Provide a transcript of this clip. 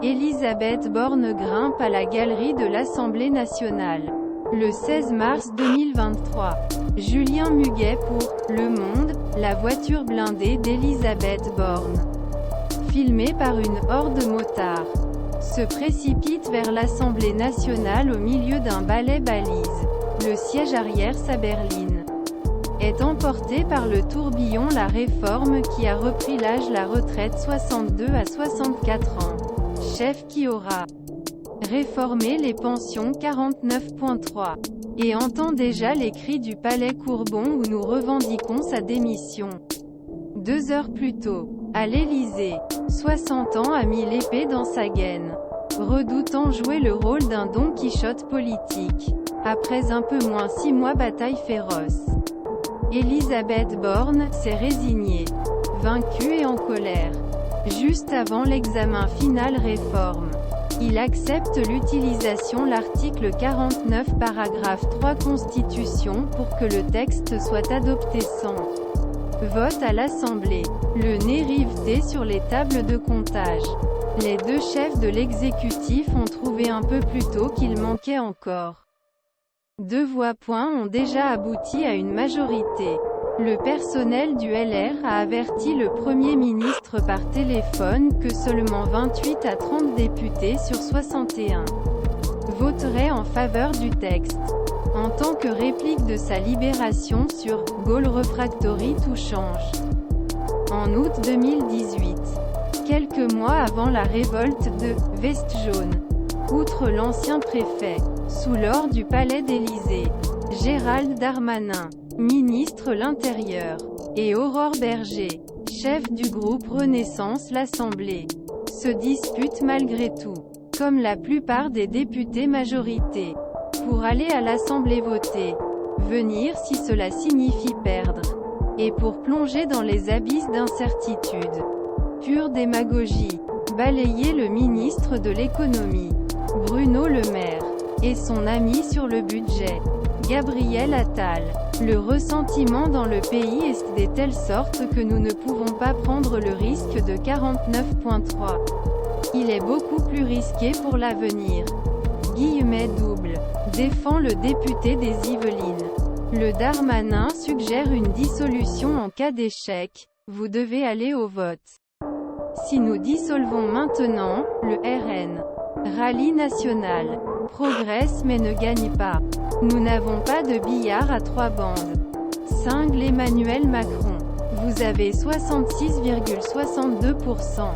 Elisabeth Borne grimpe à la galerie de l'Assemblée nationale. Le 16 mars 2023. Julien Muguet pour « Le Monde », la voiture blindée d'Elisabeth Borne, filmée par une horde de motards, se précipite vers l'Assemblée nationale au milieu d'un balai-balise. Le siège arrière Saberline est emporté par le tourbillon La Réforme qui a repris l'âge la retraite 62 à 64 ans. Chef qui aura réformé les pensions 49.3. Et entend déjà les cris du palais Courbon où nous revendiquons sa démission. 2 heures plus tôt, à l'Élysée, 60 ans a mis l'épée dans sa gaine, redoutant jouer le rôle d'un Don Quichotte politique. Après un peu moins 6 mois bataille féroce, Elisabeth Borne s'est résignée, vaincue et en colère. Juste avant l'examen final réforme, il accepte l'utilisation l'article 49 paragraphe 3 Constitution pour que le texte soit adopté sans vote à l'Assemblée. Le nez riveté sur les tables de comptage. Les 2 chefs de l'exécutif ont trouvé un peu plus tôt qu'il manquait encore 2 voix. Ont déjà abouti à une majorité. Le personnel du LR a averti le Premier ministre par téléphone que seulement 28 à 30 députés sur 61 voteraient en faveur du texte. En tant que réplique de sa libération sur « Gaulle Refractory tout change ». En août 2018, quelques mois avant la révolte de « Veste jaune », outre l'ancien préfet, sous l'or du palais d'Élysée, Gérald Darmanin, ministre l'Intérieur, et Aurore Berger, chef du groupe Renaissance l'Assemblée, se disputent malgré tout, comme la plupart des députés majorité, pour aller à l'Assemblée voter, venir si cela signifie perdre, et pour plonger dans les abysses d'incertitude. Pure démagogie. Balayer le ministre de l'économie, Bruno Le Maire, et son ami sur le budget, Gabriel Attal. Le ressentiment dans le pays est de telle sorte que nous ne pouvons pas prendre le risque de 49.3. Il est beaucoup plus risqué pour l'avenir. Double. Défend le député des Yvelines. Le Darmanin suggère une dissolution en cas d'échec. Vous devez aller au vote. Si nous dissolvons maintenant, le RN. Rallye national. Progresse mais ne gagne pas. Nous n'avons pas de billard à 3 bandes. Cingle Emmanuel Macron. Vous avez 66,62%.